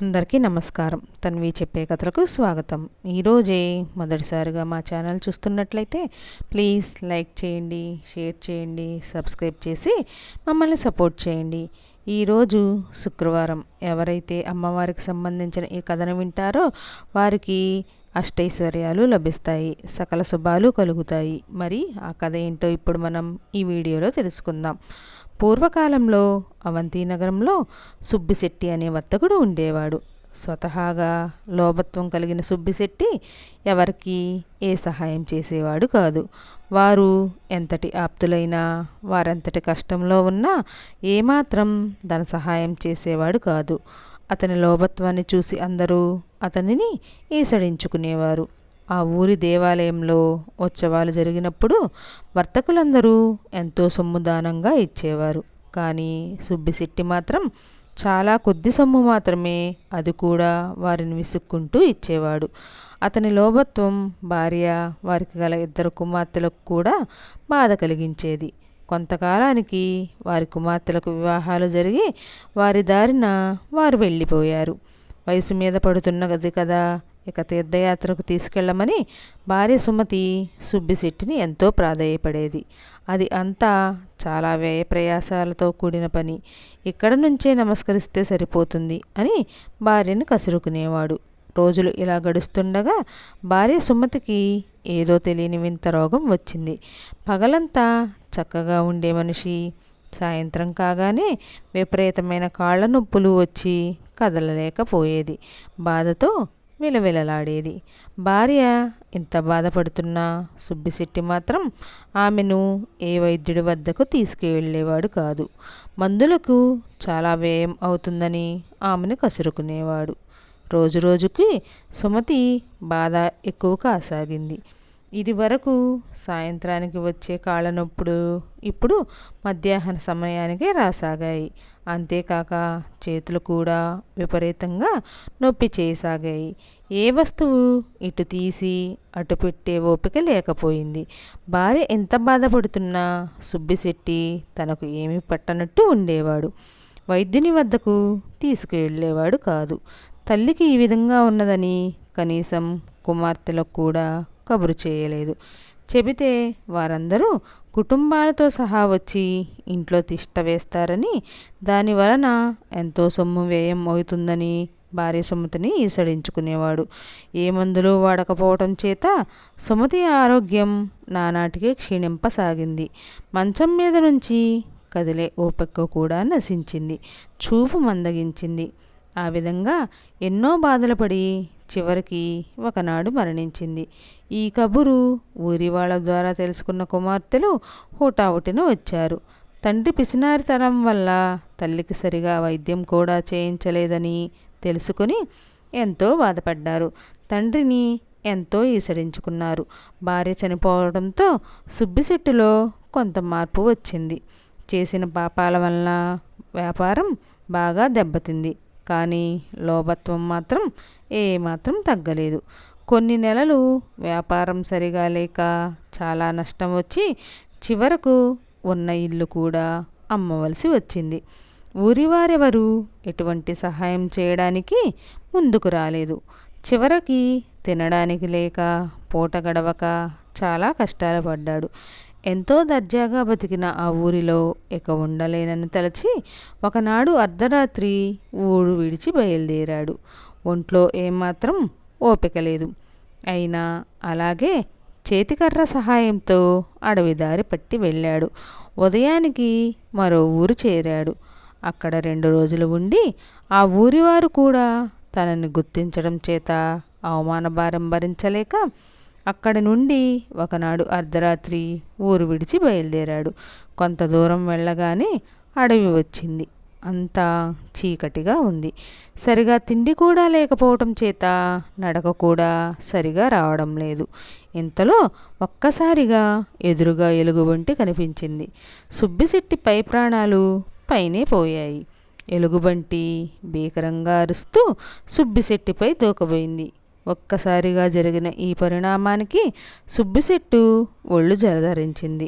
అందరికీ నమస్కారం. తన్వి చెప్పే కథలకు స్వాగతం. ఈరోజే మొదటిసారిగా మా ఛానల్ చూస్తున్నట్లయితే ప్లీజ్ లైక్ చేయండి, షేర్ చేయండి, సబ్స్క్రైబ్ చేసి మమ్మల్ని సపోర్ట్ చేయండి. ఈరోజు శుక్రవారం. ఎవరైతే అమ్మవారికి సంబంధించిన ఈ కథను వింటారో వారికి అష్టైశ్వర్యాలు లభిస్తాయి, సకల శుభాలు కలుగుతాయి. మరి ఆ కథ ఏంటో ఇప్పుడు మనం ఈ వీడియోలో తెలుసుకుందాం. పూర్వకాలంలో అవంతి నగరంలో సుబ్బిశెట్టి అనే వర్తకుడు ఉండేవాడు. స్వతహాగా లోభత్వం కలిగిన సుబ్బిశెట్టి ఎవరికి ఏ సహాయం చేసేవాడు కాదు. వారు ఎంతటి ఆప్తులైనా, వారెంతటి కష్టంలో ఉన్నా ఏమాత్రం ధన సహాయం చేసేవాడు కాదు. అతని లోభత్వాన్ని చూసి అందరూ అతనిని ఈసడించుకునేవారు. ఆ ఊరి దేవాలయంలో ఉత్సవాలు జరిగినప్పుడు వర్తకులందరూ ఎంతో సొమ్ము దానంగా ఇచ్చేవారు. కానీ సుబ్బిశెట్టి మాత్రం చాలా కొద్ది సొమ్ము మాత్రమే, అది కూడా వారిని విసుక్కుంటూ ఇచ్చేవాడు. అతని లోభత్వం భార్య, వారికి గల 2 కుమార్తెలకు కూడా బాధ కలిగించేది. కొంతకాలానికి వారి కుమార్తెలకు వివాహాలు జరిగి వారి దారిన వారు వెళ్ళిపోయారు. వయసు మీద పడుతున్నది కదా, ఇక తీర్థయాత్రకు తీసుకెళ్లమని భార్య సుమతి సుబ్బిశెట్టిని ఎంతో ప్రాధేయపడేది. అది అంతా చాలా వ్యయ ప్రయాసాలతో కూడిన పని, ఇక్కడ నుంచే నమస్కరిస్తే సరిపోతుంది అని భార్యను కసురుకునేవాడు. రోజులు ఇలా గడుస్తుండగా భార్య సుమతికి ఏదో తెలియని వింత రోగం వచ్చింది. పగలంతా చక్కగా ఉండే మనిషి సాయంత్రం కాగానే విపరీతమైన కాళ్ళ నొప్పులు వచ్చి కదలలేకపోయేది. బాధతో విలవిలలాడేది. భార్య ఇంత బాధపడుతున్నా సుబ్బిశెట్టి మాత్రం ఆమెను ఏ వైద్యుడి వద్దకు తీసుకువెళ్ళేవాడు కాదు. మందులకు చాలా వ్యయం అవుతుందని ఆమెను కసురుకునేవాడు. రోజురోజుకి సుమతి బాధ ఎక్కువ కాసాగింది. ఇది వరకు సాయంత్రానికి వచ్చే కాళ్ళనొప్పుడు ఇప్పుడు మధ్యాహ్న సమయానికే రాసాగాయి. అంతేకాక చేతులు కూడా విపరీతంగా నొప్పి చేయసాగాయి. ఏ వస్తువు ఇటు తీసి అటు పెట్టే ఓపిక లేకపోయింది. భార్య ఎంత బాధపడుతున్నా సుబ్బిశెట్టి తనకు ఏమీ పట్టనట్టు ఉండేవాడు. వైద్యుని వద్దకు తీసుకువెళ్ళేవాడు కాదు. తల్లికి ఈ విధంగా ఉన్నదని కనీసం కుమార్తెలకు కూడా కబురు చేయలేదు. చెబితే వారందరూ కుటుంబాలతో సహా వచ్చి ఇంట్లో తిష్ట వేస్తారని, దాని వలన ఎంతో సొమ్ము వ్యయం అవుతుందని భార్య సుమతిని ఈసడించుకునేవాడు. ఏ మందులు వాడకపోవటం చేత సుమతి ఆరోగ్యం నానాటికి క్షీణింపసాగింది. మంచం మీద నుంచి కదిలే ఓపిక కూడా నశించింది. చూపు మందగించింది. ఆ విధంగా ఎన్నో బాధలు పడి చివరికి ఒకనాడు మరణించింది. ఈ కబురు ఊరి వాళ్ళ ద్వారా తెలుసుకున్న కుమార్తెలు హుటాహుటిన వచ్చారు. తండ్రి పిసినారితనం వల్ల తల్లికి సరిగా వైద్యం కూడా చేయించలేదని తెలుసుకుని ఎంతో బాధపడ్డారు. తండ్రిని ఎంతో ఈసడించుకున్నారు. భార్య చనిపోవడంతో సుబ్బిశెట్టిలో కొంత మార్పు వచ్చింది. చేసిన పాపాల వలన వ్యాపారం బాగా దెబ్బతింది. కానీ లోభత్వం మాత్రం ఏమాత్రం తగ్గలేదు. కొన్ని నెలలు వ్యాపారం సరిగా లేక చాలా నష్టం వచ్చి చివరకు ఉన్న ఇల్లు కూడా అమ్మవలసి వచ్చింది. ఊరివారెవరు ఎటువంటి సహాయం చేయడానికి ముందుకు రాలేదు. చివరికి తినడానికి లేక పూట గడవక చాలా కష్టాలు పడ్డాడు. ఎంతో దర్జాగా బతికిన ఆ ఊరిలో ఇక ఉండలేనని తలచి ఒకనాడు అర్ధరాత్రి ఊరు విడిచి బయలుదేరాడు. ఒంట్లో ఏమాత్రం ఓపిక లేదు. అయినా అలాగే చేతికర్ర సహాయంతో అడవి దారి పట్టి వెళ్ళాడు. ఉదయానికి మరో ఊరు చేరాడు. అక్కడ 2 రోజులు ఉండి ఆ ఊరివారు కూడా తనని గుర్తించడం చేత అవమాన భారం భరించలేక అక్కడి నుండి ఒకనాడు అర్ధరాత్రి ఊరు విడిచి బయలుదేరాడు. కొంత దూరం వెళ్ళగానే అడవి వచ్చింది. అంతా చీకటిగా ఉంది. సరిగా తిండి కూడా లేకపోవటం చేత నడక కూడా సరిగా రావడం లేదు. ఇంతలో ఒక్కసారిగా ఎదురుగా ఎలుగుబంటి కనిపించింది. సుబ్బిశెట్టి పై ప్రాణాలు పైనే పోయాయి. ఎలుగుబంటి భీకరంగా అరుస్తూ సుబ్బిశెట్టిపై దూకబోయింది. ఒక్కసారిగా జరిగిన ఈ పరిణామానికి సుబ్బిశెట్టు ఒళ్ళు జలధరించింది.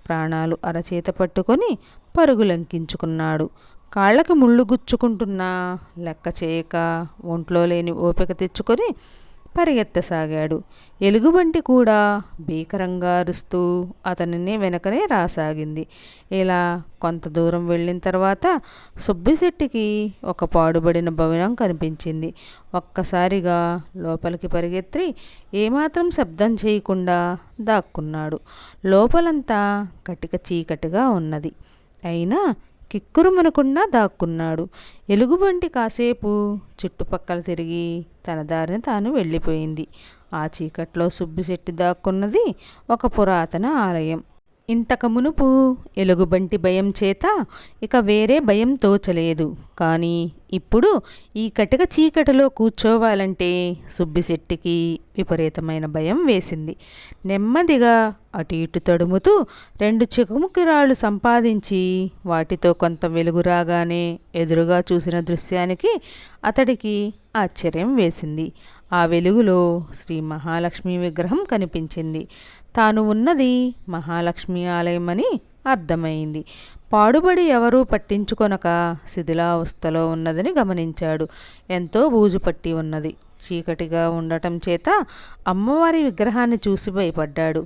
ప్రాణాలు అరచేత పట్టుకొని పరుగులంకించుకున్నాడు. కాళ్ళకి ముళ్ళు గుచ్చుకుంటున్నా లెక్క చేయక ఒంట్లో లేని ఓపిక తెచ్చుకొని పరిగెత్తసాగాడు. ఎలుగుబంటి కూడా భీకరంగా అరుస్తూ అతనిని వెనకనే రాసాగింది. ఇలా కొంత దూరం వెళ్ళిన తర్వాత సుబ్బిశెట్టికి ఒక పాడుబడిన భవనం కనిపించింది. ఒక్కసారిగా లోపలికి పరిగెత్తి ఏమాత్రం శబ్దం చేయకుండా దాక్కున్నాడు. లోపలంతా కటిక చీకటిగా ఉన్నది. అయినా కిక్కురుమనకుండా దాక్కున్నాడు. ఎలుగుబంటి కాసేపు చుట్టుపక్కల తిరిగి తన దారిని తాను వెళ్ళిపోయింది. ఆ చీకట్లో సుబ్బిశెట్టి దాక్కున్నది ఒక పురాతన ఆలయం. ఇంతకు మునుపు ఎలుగుబంటి భయం చేత ఇక వేరే భయం తోచలేదు. కానీ ఇప్పుడు ఈ కటిక చీకటిలో కూర్చోవాలంటే సుబ్బిశెట్టికి విపరీతమైన భయం వేసింది. నెమ్మదిగా అటు ఇటు తడుముతూ 2 చికుముకిరాళ్ళు సంపాదించి వాటితో కొంత వెలుగు రాగానే ఎదురుగా చూసిన దృశ్యానికి అతడికి ఆశ్చర్యం వేసింది. ఆ వెలుగులో శ్రీ మహాలక్ష్మి విగ్రహం కనిపించింది. తాను ఉన్నది మహాలక్ష్మి ఆలయమని అర్థమైంది. పాడుబడి ఎవరూ పట్టించుకొనక శిథిలావస్థలో ఉన్నదని గమనించాడు. ఎంతో బూజు పట్టి ఉన్నది. చీకటిగా ఉండటం చేత అమ్మవారి విగ్రహాన్ని చూసి భయపడ్డాడు.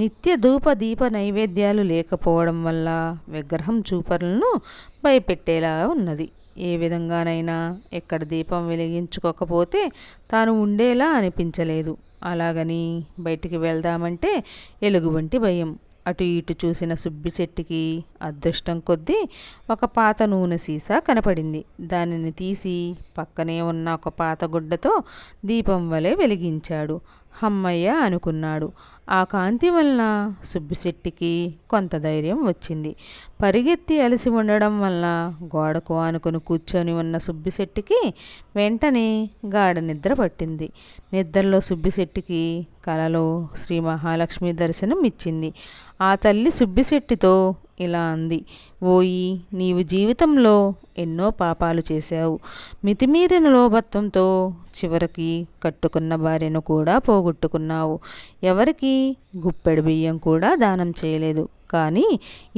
నిత్య ధూప దీప నైవేద్యాలు లేకపోవడం వల్ల విగ్రహం చూపరులను భయపెట్టేలా ఉన్నది. ఏ విధంగానైనా ఎక్కడ దీపం వెలిగించుకోకపోతే తాను ఉండేలా అనిపించలేదు. అలాగని బయటికి వెళ్దామంటే ఎలుగుబంటి భయం. అటు ఇటు చూసిన సుబ్బిశెట్టికి అదృష్టం కొద్దీ ఒక పాత నూనె సీసా కనపడింది. దానిని తీసి పక్కనే ఉన్న ఒక పాత గుడ్డతో దీపం వలె వెలిగించాడు. హమ్మయ్య అనుకున్నాడు. ఆ కాంతి వలన సుబ్బిశెట్టికి కొంత ధైర్యం వచ్చింది. పరిగెత్తి అలసి ఉండడం వలన గోడకు ఆనుకుని కూర్చొని ఉన్న సుబ్బిశెట్టికి వెంటనే గాఢ నిద్ర పట్టింది. నిద్రలో సుబ్బిశెట్టికి కలలో శ్రీ మహాలక్ష్మి దర్శనం ఇచ్చింది. ఆ తల్లి సుబ్బిశెట్టితో ఇలా అంది: ఓయి, నీవు జీవితంలో ఎన్నో పాపాలు చేశావు. మితిమీరిన లోభత్వంతో చివరికి కట్టుకున్న భార్యను కూడా పోగొట్టుకున్నావు. ఎవరికి గుప్పెడు బియ్యం కూడా దానం చేయలేదు. కానీ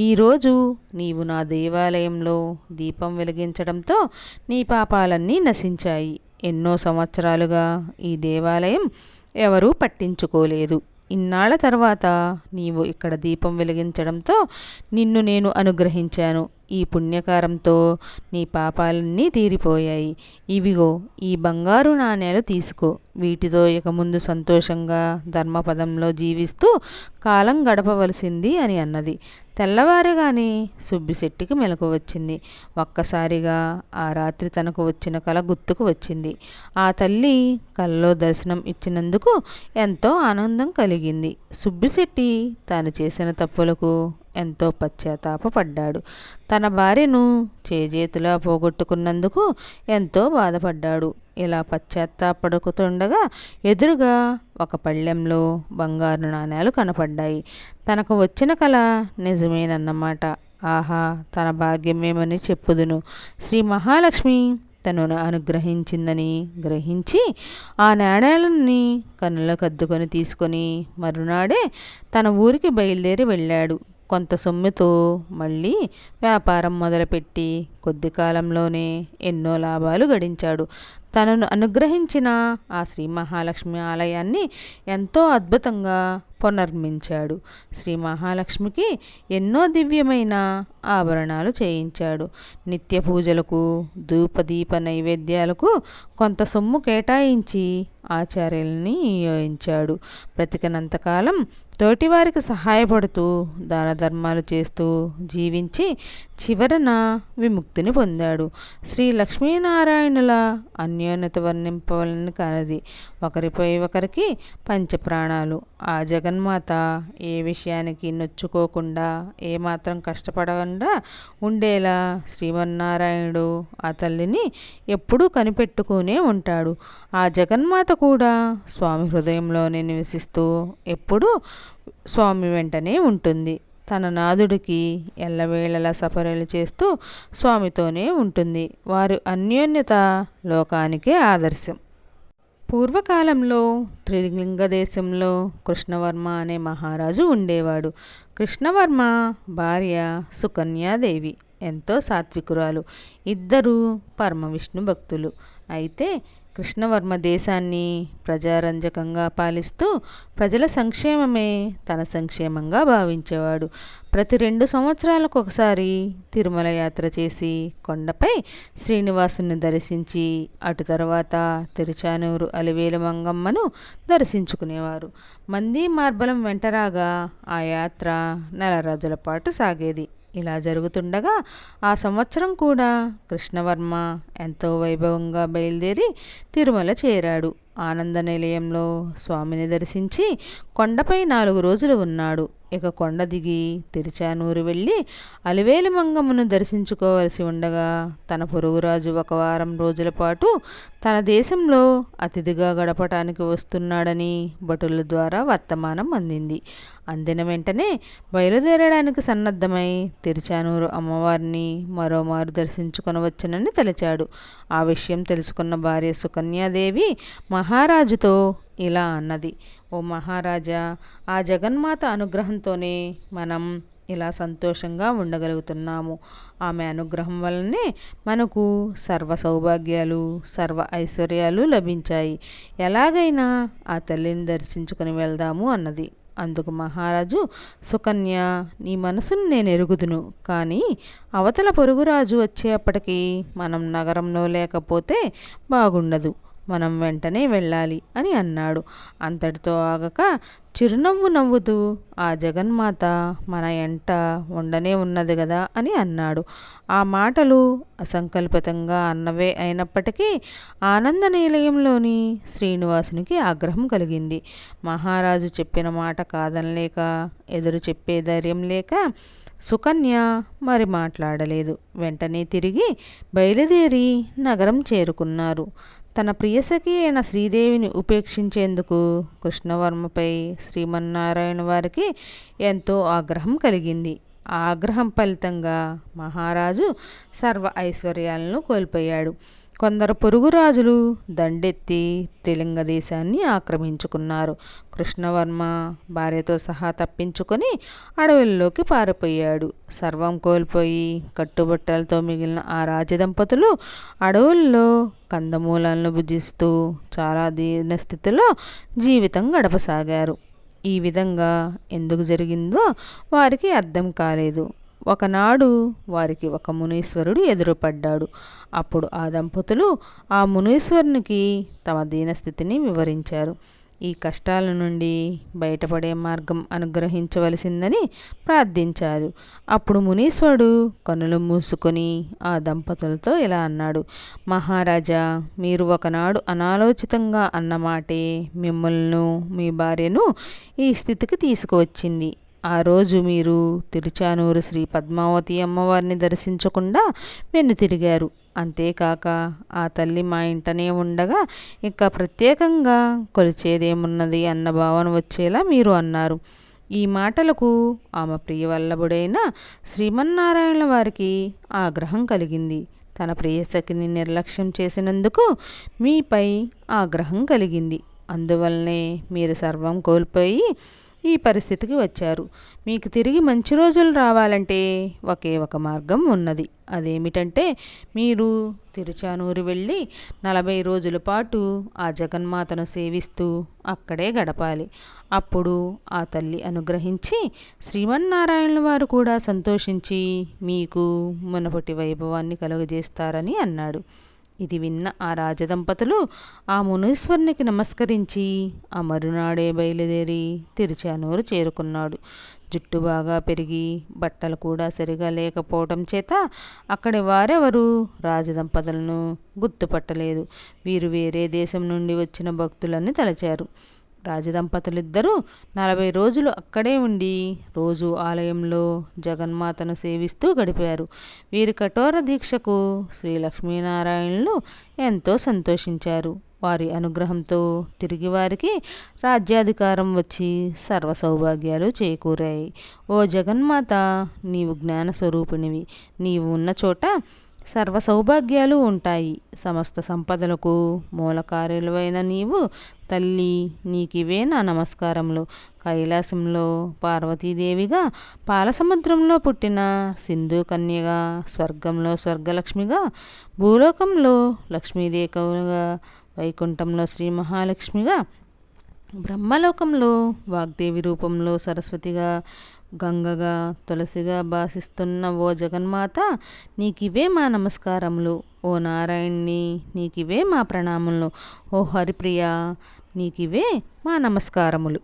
ఈరోజు నీవు నా దేవాలయంలో దీపం వెలిగించడంతో నీ పాపాలన్నీ నశించాయి. ఎన్నో సంవత్సరాలుగా ఈ దేవాలయం ఎవరూ పట్టించుకోలేదు. ఇన్నాళ్ల తర్వాత నీవు ఇక్కడ దీపం వెలిగించడంతో నిన్ను నేను అనుగ్రహించాను. ఈ పుణ్యకారంతో నీ పాపాలన్నీ తీరిపోయాయి. ఇవిగో ఈ బంగారు నాణేలు తీసుకో. వీటితో ఇక ముందు సంతోషంగా ధర్మపదంలో జీవిస్తూ కాలం గడపవలసింది అని అన్నది. తెల్లవారగానే సుబ్బిశెట్టికి మెలకు వచ్చింది. ఒక్కసారిగా ఆ రాత్రి తనకు వచ్చిన కల గుర్తుకు వచ్చింది. ఆ తల్లి కలలో దర్శనం ఇచ్చినందుకు ఎంతో ఆనందం కలిగింది. సుబ్బిశెట్టి తాను చేసిన తప్పులకు ఎంతో పశ్చాత్తాపపడ్డాడు. తన భార్యను చేజేతులా పోగొట్టుకున్నందుకు ఎంతో బాధపడ్డాడు. ఇలా పశ్చాత్తాపడుతుండగా ఎదురుగా ఒక పళ్ళెంలో బంగారు నాణేలు కనపడ్డాయి. తనకు వచ్చిన కల నిజమేనన్నమాట. ఆహా, తన భాగ్యమేమని చెప్పుదును. శ్రీ మహాలక్ష్మి తనను అనుగ్రహించిందని గ్రహించి ఆ నాణేలన్నీ కన్నులకద్దుకొని తీసుకొని మరునాడే తన ఊరికి బయలుదేరి వెళ్ళాడు. కొంత సొమ్ముతో మళ్ళీ వ్యాపారం మొదలుపెట్టి కొద్ది కాలంలోనే ఎన్నో లాభాలు గడించాడు. తనను అనుగ్రహించిన ఆ శ్రీ మహాలక్ష్మి ఆలయాన్ని ఎంతో అద్భుతంగా పునర్మించాడు. శ్రీ మహాలక్ష్మికి ఎన్నో దివ్యమైన ఆభరణాలు చేయించాడు. నిత్య పూజలకు ధూపదీప నైవేద్యాలకు కొంత సొమ్ము కేటాయించి ఆచార్యుల్ని నియోగించాడు. బ్రతికినంతకాలం తోటివారికి సహాయపడుతూ దాన ధర్మాలు చేస్తూ జీవించి చివరన విముక్తిని పొందాడు. శ్రీ లక్ష్మీనారాయణుల అన్యోన్యత వర్ణింపవలని కానిది. ఒకరిపై ఒకరికి పంచప్రాణాలు. ఆ జగన్మాత ఏ విషయానికి నొచ్చుకోకుండా ఏమాత్రం కష్టపడకుండా ఉండేలా శ్రీమన్నారాయణుడు ఆ తల్లిని ఎప్పుడూ కనిపెట్టుకునే ఉంటాడు. ఆ జగన్మాత కూడా స్వామి హృదయంలోనే నివసిస్తూ ఎప్పుడూ స్వామి వెంటనే ఉంటుంది. తన నాదుడికి ఎల్లవేళలా సపర్యలు చేస్తూ స్వామితోనే ఉంటుంది. వారి అన్యోన్యత లోకానికే ఆదర్శం. పూర్వకాలంలో త్రిలింగ దేశంలో కృష్ణవర్మ అనే మహారాజు ఉండేవాడు. కృష్ణవర్మ భార్య సుకన్యాదేవి. ఎంతో సాత్వికురాలు. ఇద్దరూ పరమ విష్ణు భక్తులు. అయితే కృష్ణవర్మ దేశాన్ని ప్రజారంజకంగా పాలిస్తూ ప్రజల సంక్షేమమే తన సంక్షేమంగా భావించేవాడు. ప్రతి 2 సంవత్సరాలకు ఒకసారి తిరుమల యాత్ర చేసి కొండపై శ్రీనివాసుని దర్శించి అటు తర్వాత తిరుచానూరు అలివేలు మంగమ్మను దర్శించుకునేవారు. మంది మార్బలం వెంటరాగా ఆ యాత్ర నెల రోజుల పాటు సాగేది. ఇలా జరుగుతుండగా ఆ సంవత్సరం కూడా కృష్ణవర్మ ఎంతో వైభవంగా బయలుదేరి తిరుమల చేరాడు. ఆనంద నిలయంలో స్వామిని దర్శించి కొండపై 4 రోజులు ఉన్నాడు. ఇక కొండ దిగి తిరుచానూరు వెళ్ళి అలివేలు మంగమ్మను దర్శించుకోవలసి ఉండగా తన పొరుగురాజు 1 వారం రోజుల పాటు తన దేశంలో అతిథిగా గడపటానికి వస్తున్నాడని భటుల ద్వారా వర్తమానం అందింది. అందిన వెంటనే బయలుదేరడానికి సన్నద్ధమై తిరుచానూరు అమ్మవారిని మరోమారు దర్శించుకొనవచ్చునని తలచాడు. ఆ విషయం తెలుసుకున్న భార్య సుకన్యాదేవి మహారాజుతో ఇలా అన్నది: ఓ మహారాజా, ఆ జగన్మాత అనుగ్రహంతోనే మనం ఇలా సంతోషంగా ఉండగలుగుతున్నాము. ఆమె అనుగ్రహం వల్లనే మనకు సర్వ సౌభాగ్యాలు, సర్వ ఐశ్వర్యాలు లభించాయి. ఎలాగైనా ఆ తల్లిని దర్శించుకుని వెళ్దాము అన్నది. అందుకు మహారాజు, సుకన్య, నీ మనసును నేను ఎరుగుదును, కానీ అవతల పొరుగురాజు వచ్చేప్పటికీ మనం నగరంలో లేకపోతే బాగుండదు. మనం వెంటనే వెళ్ళాలి అని అన్నాడు. అంతటితో ఆగక చిరునవ్వు నవ్వుతూ, ఆ జగన్మాత మన ఎంట ఉండనే ఉన్నది కదా అని అన్నాడు. ఆ మాటలు అసంకల్పితంగా అన్నవే అయినప్పటికీ ఆనంద నిలయంలోని శ్రీనివాసునికి ఆగ్రహం కలిగింది. మహారాజు చెప్పిన మాట కాదనలేక, ఎదురు చెప్పే ధైర్యం లేక సుకన్య మరి మాట్లాడలేదు. వెంటనే తిరిగి బయలుదేరి నగరం చేరుకున్నారు. తన ప్రియసఖి అయిన శ్రీదేవిని ఉపేక్షించేందుకు కృష్ణవర్మపై శ్రీమన్నారాయణ వారికి ఎంతో ఆగ్రహం కలిగింది. ఆ ఆగ్రహం ఫలితంగా మహారాజు సర్వ ఐశ్వర్యాలను కోల్పోయాడు. కొందరు పొరుగురాజులు దండెత్తి త్రిలింగ దేశాన్ని ఆక్రమించుకున్నారు. కృష్ణవర్మ భార్యతో సహా తప్పించుకొని అడవుల్లోకి పారిపోయాడు. సర్వం కోల్పోయి కట్టుబట్టలతో మిగిలిన ఆ రాజదంపతులు అడవుల్లో కందమూలాలను భుజిస్తూ చాలా దీనస్థితిలో జీవితం గడపసాగారు. ఈ విధంగా ఎందుకు జరిగిందో వారికి అర్థం కాలేదు. ఒకనాడు వారికి ఒక మునీశ్వరుడు ఎదురుపడ్డాడు. అప్పుడు ఆ దంపతులు ఆ మునీశ్వరునికి తమ దీనస్థితిని వివరించారు. ఈ కష్టాల నుండి బయటపడే మార్గం అనుగ్రహించవలసిందని ప్రార్థించారు. అప్పుడు మునీశ్వరుడు కనులు మూసుకొని ఆ దంపతులతో ఇలా అన్నాడు: మహారాజా, మీరు ఒకనాడు అనాలోచితంగా అన్నమాటే మిమ్మల్ని, మీ భార్యను ఈ స్థితికి తీసుకువచ్చింది. ఆ రోజు మీరు తిరుచానూరు శ్రీ పద్మావతి అమ్మవారిని దర్శించకుండా వెన్నుతిరిగారు. అంతేకాక ఆ తల్లి మా ఇంటనే ఉండగా ఇంకా ప్రత్యేకంగా కొలిచేదేమున్నది అన్న భావన వచ్చేలా మీరు అన్నారు. ఈ మాటలకు ఆమె ప్రియవల్లభుడైన శ్రీమన్నారాయణ వారికి ఆగ్రహం కలిగింది. తన ప్రియసఖిని నిర్లక్ష్యం చేసినందుకు మీపై ఆగ్రహం కలిగింది. అందువల్లనే మీరు సర్వం కోల్పోయి ఈ పరిస్థితికి వచ్చారు. మీకు తిరిగి మంచి రోజులు రావాలంటే ఒకే ఒక మార్గం ఉన్నది. అదేమిటంటే మీరు తిరుచానూరు వెళ్ళి 40 రోజుల పాటు ఆ జగన్మాతను సేవిస్తూ అక్కడే గడపాలి. అప్పుడు ఆ తల్లి అనుగ్రహించి శ్రీమన్నారాయణ వారు కూడా సంతోషించి మీకు మునపటి వైభవాన్ని కలుగజేస్తారని అన్నాడు. ఇది విన్న ఆ రాజదంపతులు ఆ మునీశ్వరునికి నమస్కరించి ఆ మరునాడే బయలుదేరి తిరుచానూరు చేరుకున్నాడు. జుట్టు బాగా పెరిగి బట్టలు కూడా సరిగా లేకపోవటం చేత అక్కడి వారెవరూ రాజదంపతులను గుర్తుపట్టలేదు. వీరు వేరే దేశం నుండి వచ్చిన భక్తులని తలచారు. రాజదంపతులిద్దరూ 40 రోజులు అక్కడే ఉండి రోజు ఆలయంలో జగన్మాతను సేవిస్తూ గడిపారు. వీరి కఠోర దీక్షకు శ్రీ లక్ష్మీనారాయణులు ఎంతో సంతోషించారు. వారి అనుగ్రహంతో తిరిగి వారికి రాజ్యాధికారం వచ్చి సర్వ సౌభాగ్యాలు చేకూరాయి. ఓ జగన్మాత, నీవు జ్ఞానస్వరూపిణివి. నీవు ఉన్న చోట సర్వ సౌభాగ్యాలు ఉంటాయి. సమస్త సంపదలకు మూలకారులవైన నీవు తల్లి, నీకివే నా నమస్కారములు. కైలాసంలో పార్వతీదేవిగా, పాలసముద్రంలో పుట్టిన సింధు కన్యగా, స్వర్గంలో స్వర్గలక్ష్మిగా, భూలోకంలో లక్ష్మీదేవిగా, వైకుంఠంలో శ్రీ మహాలక్ష్మిగా, బ్రహ్మలోకంలో వాగ్దేవి రూపంలో సరస్వతిగా, గంగగా, తులసిగా భాసిస్తున్న ఓ జగన్మాత, నీకివే మా నమస్కారములు. ఓ నారాయణి, నీకివే మా ప్రణామములు. ఓ హరిప్రియ, నీకివే మా నమస్కారములు.